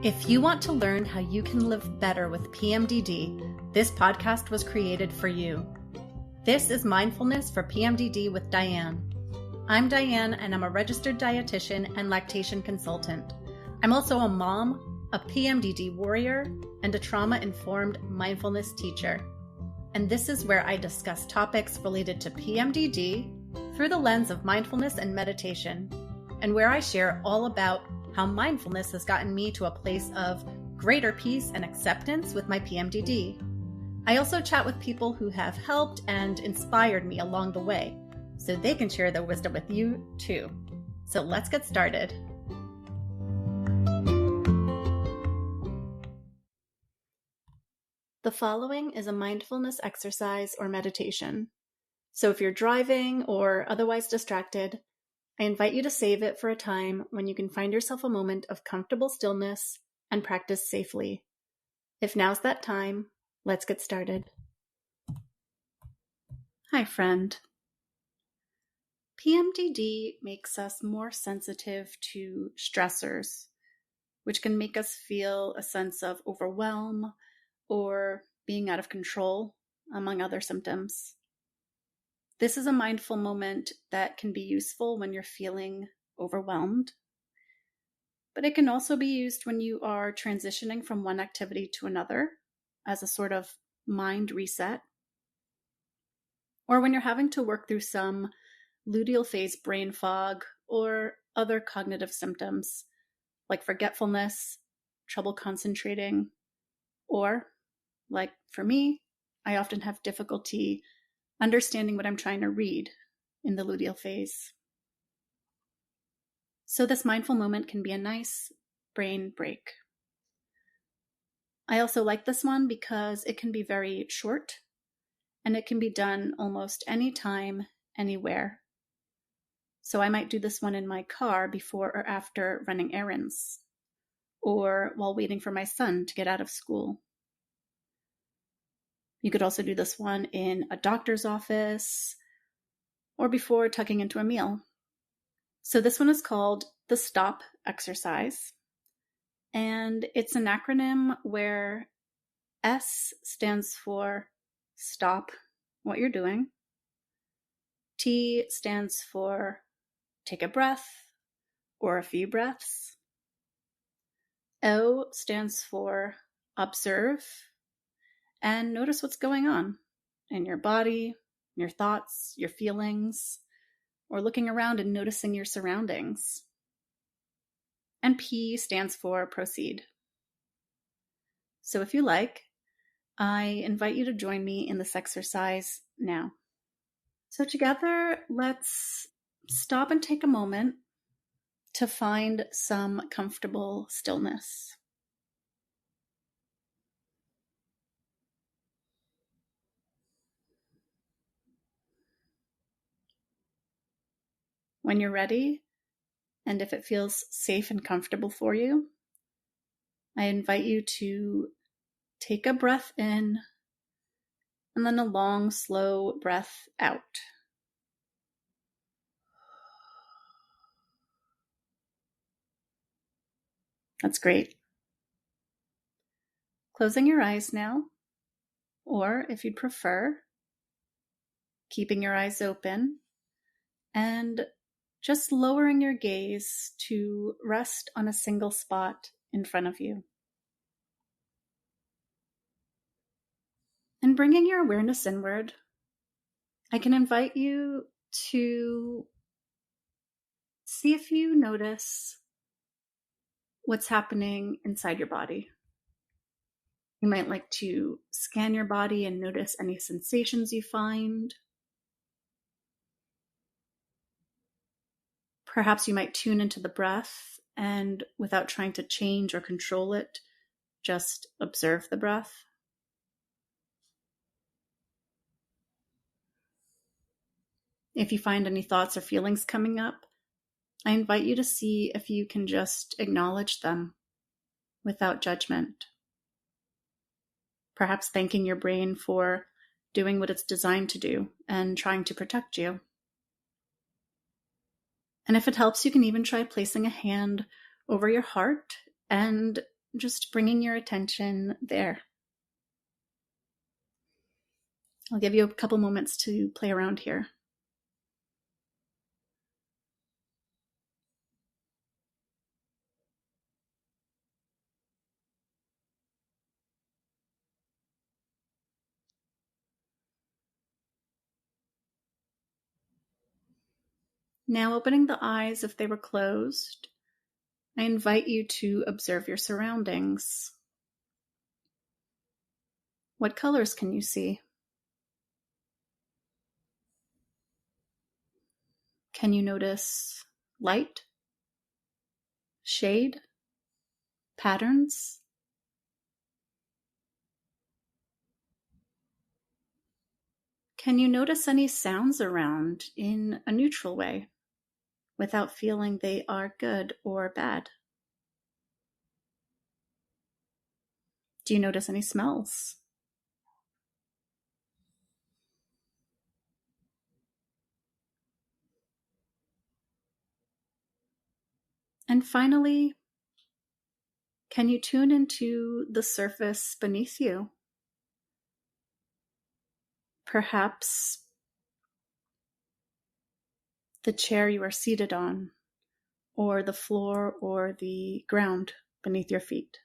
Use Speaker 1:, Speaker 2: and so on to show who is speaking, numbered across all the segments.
Speaker 1: If you want to learn how you can live better with PMDD, this podcast was created for you. This is Mindfulness for PMDD with Diane. I'm Diane, and I'm a registered dietitian and lactation consultant. I'm also a mom, a PMDD warrior, and a trauma-informed mindfulness teacher. And this is where I discuss topics related to PMDD through the lens of mindfulness and meditation, and where I share all about how mindfulness has gotten me to a place of greater peace and acceptance with my PMDD. I also chat with people who have helped and inspired me along the way, so they can share their wisdom with you too. So let's get started. The following is a mindfulness exercise or meditation. So if you're driving or otherwise distracted, I invite you to save it for a time when you can find yourself a moment of comfortable stillness and practice safely. If now's that time, let's get started. Hi, friend. PMDD makes us more sensitive to stressors, which can make us feel a sense of overwhelm or being out of control, among other symptoms. This is a mindful moment that can be useful when you're feeling overwhelmed, but it can also be used when you are transitioning from one activity to another as a sort of mind reset, or when you're having to work through some luteal phase brain fog or other cognitive symptoms like forgetfulness, trouble concentrating, or, like for me, I often have difficulty understanding what I'm trying to read in the luteal phase. So this mindful moment can be a nice brain break. I also like this one because it can be very short and it can be done almost anytime, anywhere. So I might do this one in my car before or after running errands, or while waiting for my son to get out of school. You could also do this one in a doctor's office or before tucking into a meal. So this one is called the STOP exercise, and it's an acronym where S stands for stop what you're doing, T stands for take a breath or a few breaths, O stands for observe and notice what's going on in your body, your thoughts, your feelings, or looking around and noticing your surroundings. And P stands for proceed. So if you like, I invite you to join me in this exercise now. So together, let's stop and take a moment to find some comfortable stillness. When you're ready, and if it feels safe and comfortable for you, I invite you to take a breath in and then a long, slow breath out. That's great. Closing your eyes now, or if you'd prefer, keeping your eyes open and just lowering your gaze to rest on a single spot in front of you. And bringing your awareness inward, I can invite you to see if you notice what's happening inside your body. You might like to scan your body and notice any sensations you find. Perhaps you might tune into the breath and, without trying to change or control it, just observe the breath. If you find any thoughts or feelings coming up, I invite you to see if you can just acknowledge them without judgment. Perhaps thanking your brain for doing what it's designed to do and trying to protect you. And if it helps, you can even try placing a hand over your heart and just bringing your attention there. I'll give you a couple moments to play around here. Now, opening the eyes if they were closed, I invite you to observe your surroundings. What colors can you see? Can you notice light, shade, patterns? Can you notice any sounds around in a neutral way without feeling they are good or bad? Do you notice any smells? And finally, can you tune into the surface beneath you? Perhaps the chair you are seated on, or the floor or the ground beneath your feet.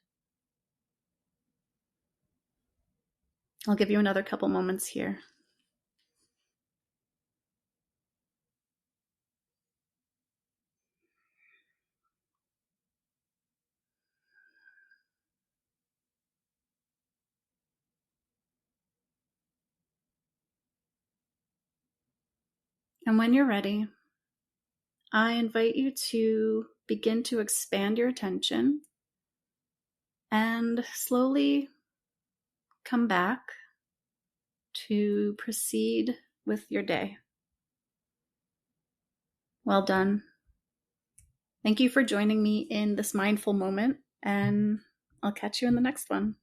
Speaker 1: I'll give you another couple moments here. And when you're ready, I invite you to begin to expand your attention and slowly come back to proceed with your day. Well done. Thank you for joining me in this mindful moment, and I'll catch you in the next one.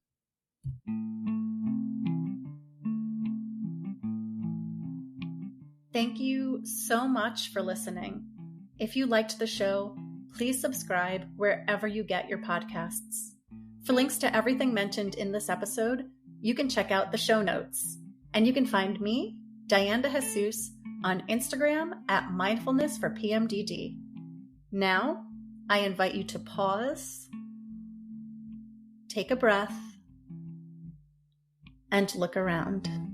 Speaker 1: Thank you so much for listening. If you liked the show, please subscribe wherever you get your podcasts. For links to everything mentioned in this episode, you can check out the show notes. And you can find me, Diane de Jesus, on Instagram at Mindfulness for PMDD. Now, I invite you to pause, take a breath, and look around.